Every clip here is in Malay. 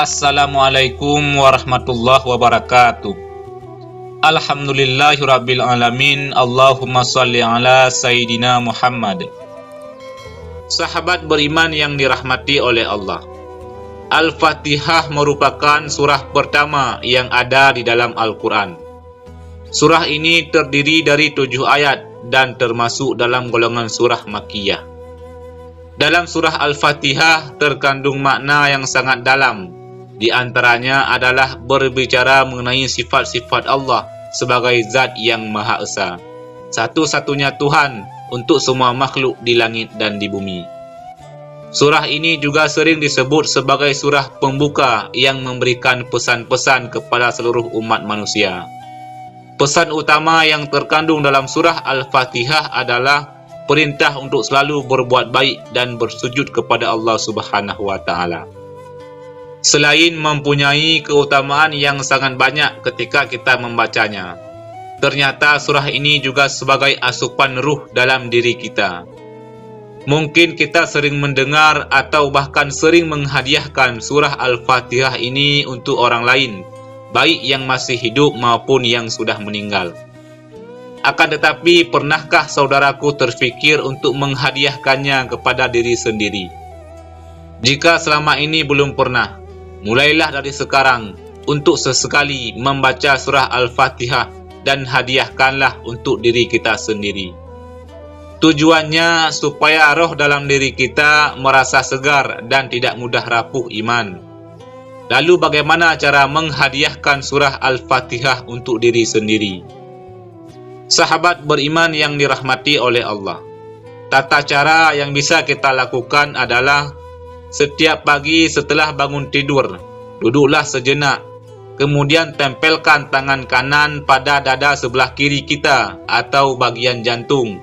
Assalamualaikum warahmatullahi wabarakatuh. Alhamdulillahirabbil alamin. Allahumma shalli ala sayyidina Muhammad. Sahabat beriman yang dirahmati oleh Allah, Al-Fatihah merupakan surah pertama yang ada di dalam Al-Quran. Surah ini terdiri dari 7 ayat dan termasuk dalam golongan surah Makkiyah. Dalam surah Al-Fatihah terkandung makna yang sangat dalam. Di antaranya adalah berbicara mengenai sifat-sifat Allah sebagai zat yang Maha Esa, satu-satunya Tuhan untuk semua makhluk di langit dan di bumi. Surah ini juga sering disebut sebagai surah pembuka yang memberikan pesan-pesan kepada seluruh umat manusia. Pesan utama yang terkandung dalam surah Al-Fatihah adalah perintah untuk selalu berbuat baik dan bersujud kepada Allah Subhanahu wa Ta'ala. Selain mempunyai keutamaan yang sangat banyak ketika kita membacanya, ternyata surah ini juga sebagai asupan ruh dalam diri kita. Mungkin kita sering mendengar atau bahkan sering menghadiahkan surah Al-Fatihah ini untuk orang lain, baik yang masih hidup maupun yang sudah meninggal. Akan tetapi, pernahkah saudaraku terfikir untuk menghadiahkannya kepada diri sendiri? Jika selama ini belum pernah, mulailah dari sekarang untuk sesekali membaca surah Al-Fatihah dan hadiahkanlah untuk diri kita sendiri. Tujuannya supaya roh dalam diri kita merasa segar dan tidak mudah rapuh iman. Lalu bagaimana cara menghadiahkan surah Al-Fatihah untuk diri sendiri? Sahabat beriman yang dirahmati oleh Allah, tata cara yang bisa kita lakukan adalah setiap pagi setelah bangun tidur, duduklah sejenak, kemudian tempelkan tangan kanan pada dada sebelah kiri kita atau bagian jantung,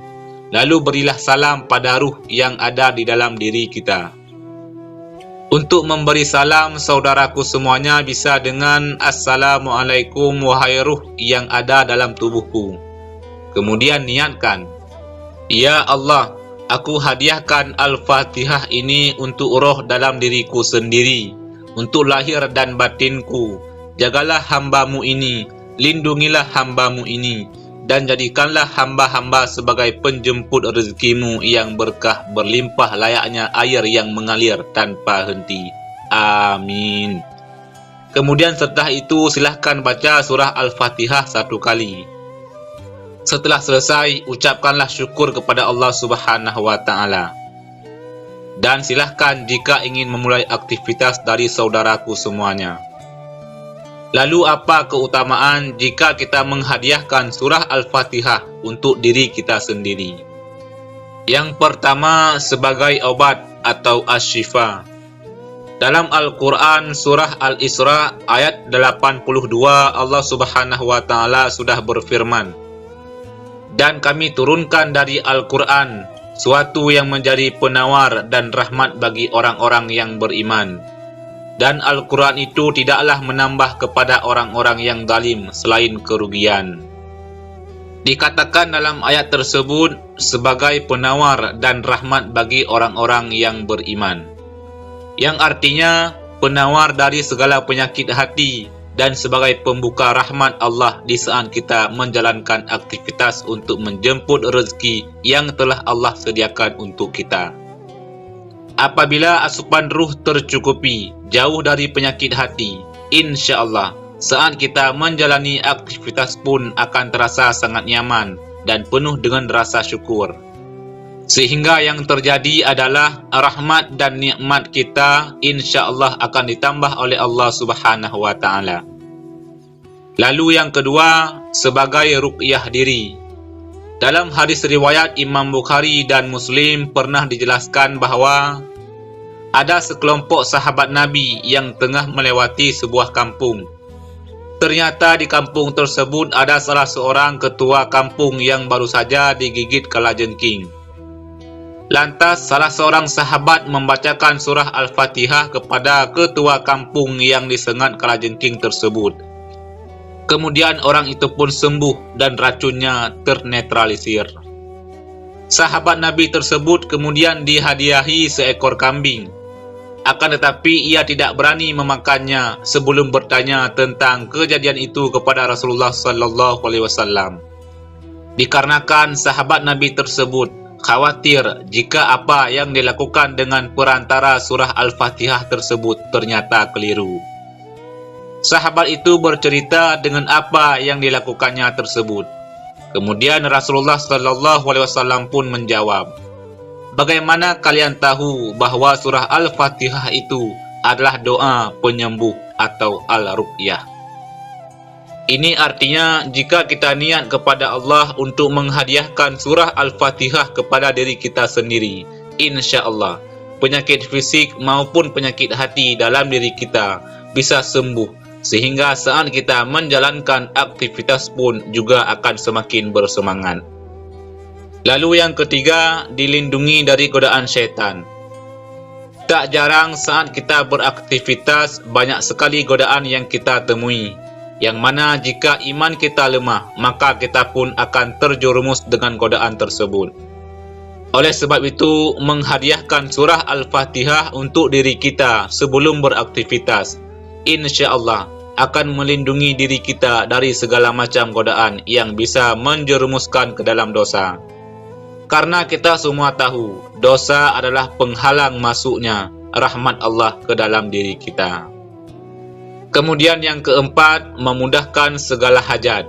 lalu berilah salam pada ruh yang ada di dalam diri kita. Untuk memberi salam, saudaraku semuanya bisa dengan Assalamualaikum wahai ruh yang ada dalam tubuhku. Kemudian niatkan, Ya Allah, aku hadiahkan Al-Fatihah ini untuk roh dalam diriku sendiri, untuk lahir dan batinku. Jagalah hamba-Mu ini, lindungilah hamba-Mu ini, dan jadikanlah hamba-hamba sebagai penjemput rezeki-Mu yang berkah berlimpah layaknya air yang mengalir tanpa henti. Amin. Kemudian setelah itu silahkan baca surah Al-Fatihah 1 kali. Setelah selesai, ucapkanlah syukur kepada Allah Subhanahu wa Ta'ala. Dan silahkan jika ingin memulai aktivitas dari saudaraku semuanya. Lalu apa keutamaan jika kita menghadiahkan surah Al-Fatihah untuk diri kita sendiri? Yang pertama, sebagai obat atau asy-syifa. Dalam Al-Quran surah Al-Isra ayat 82, Allah Subhanahu wa Ta'ala sudah berfirman, Dan kami turunkan dari Al-Quran suatu yang menjadi penawar dan rahmat bagi orang-orang yang beriman. Dan Al-Quran itu tidaklah menambah kepada orang-orang yang zalim selain kerugian. Dikatakan dalam ayat tersebut sebagai penawar dan rahmat bagi orang-orang yang beriman, yang artinya penawar dari segala penyakit hati dan sebagai pembuka rahmat Allah di saat kita menjalankan aktivitas untuk menjemput rezeki yang telah Allah sediakan untuk kita. Apabila asupan ruh tercukupi, jauh dari penyakit hati, insya Allah, saat kita menjalani aktivitas pun akan terasa sangat nyaman dan penuh dengan rasa syukur. Sehingga yang terjadi adalah rahmat dan nikmat kita insya Allah akan ditambah oleh Allah Subhanahu wa Ta'ala. Lalu yang kedua, sebagai ruqyah diri. Dalam hadis riwayat Imam Bukhari dan Muslim pernah dijelaskan bahwa ada sekelompok sahabat Nabi yang tengah melewati sebuah kampung. Ternyata di kampung tersebut ada salah seorang ketua kampung yang baru saja digigit kalajengking. Lantas salah seorang sahabat membacakan surah Al-Fatihah kepada ketua kampung yang disengat kalajengking tersebut. Kemudian orang itu pun sembuh dan racunnya ternetralisir. Sahabat Nabi tersebut kemudian dihadiahi seekor kambing. akan tetapi ia tidak berani memakannya sebelum bertanya tentang kejadian itu kepada Rasulullah sallallahu alaihi wasallam. Dikarenakan sahabat Nabi tersebut khawatir jika apa yang dilakukan dengan perantara surah Al-Fatihah tersebut ternyata keliru. Sahabat itu bercerita dengan apa yang dilakukannya tersebut. Kemudian Rasulullah sallallahu alaihi wasallam pun menjawab, "Bagaimana kalian tahu bahwa surah Al-Fatihah itu adalah doa penyembuh atau al-ruqyah?" Ini artinya jika kita niat kepada Allah untuk menghadiahkan surah Al-Fatihah kepada diri kita sendiri, insya Allah penyakit fisik maupun penyakit hati dalam diri kita bisa sembuh, sehingga saat kita menjalankan aktivitas pun juga akan semakin bersemangat. Lalu yang ketiga, dilindungi dari godaan syaitan. Tak jarang saat kita beraktivitas, banyak sekali godaan yang kita temui, yang mana jika iman kita lemah, maka kita pun akan terjerumus dengan godaan tersebut. Oleh sebab itu, menghadiahkan surah Al-Fatihah untuk diri kita sebelum beraktivitas, insya Allah akan melindungi diri kita dari segala macam godaan yang bisa menjerumuskan ke dalam dosa. Karena kita semua tahu, dosa adalah penghalang masuknya rahmat Allah ke dalam diri kita. Kemudian yang keempat, memudahkan segala hajat.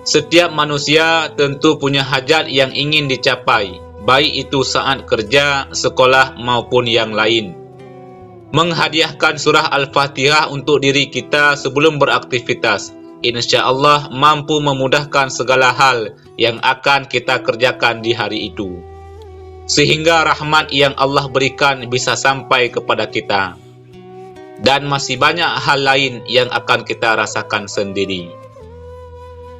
Setiap manusia tentu punya hajat yang ingin dicapai, baik itu saat kerja, sekolah maupun yang lain. Menghadiahkan surah Al-Fatihah untuk diri kita sebelum beraktivitas, insya Allah mampu memudahkan segala hal yang akan kita kerjakan di hari itu, sehingga rahmat yang Allah berikan bisa sampai kepada kita. Dan masih banyak hal lain yang akan kita rasakan sendiri.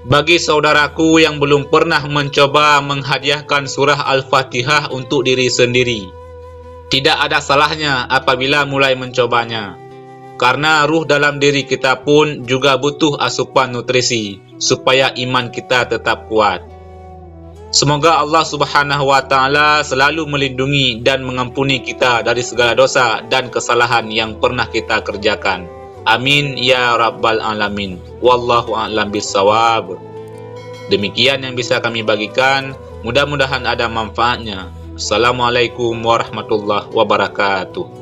Bagi saudaraku yang belum pernah mencoba menghadiahkan surah Al-Fatihah untuk diri sendiri, tidak ada salahnya apabila mulai mencobanya. Karena ruh dalam diri kita pun juga butuh asupan nutrisi supaya iman kita tetap kuat. Semoga Allah Subhanahu wa Ta'ala selalu melindungi dan mengampuni kita dari segala dosa dan kesalahan yang pernah kita kerjakan. Amin ya Rabbal Alamin. Wallahu a'lam bishawab. Demikian yang bisa kami bagikan. Mudah-mudahan ada manfaatnya. Assalamualaikum warahmatullahi wabarakatuh.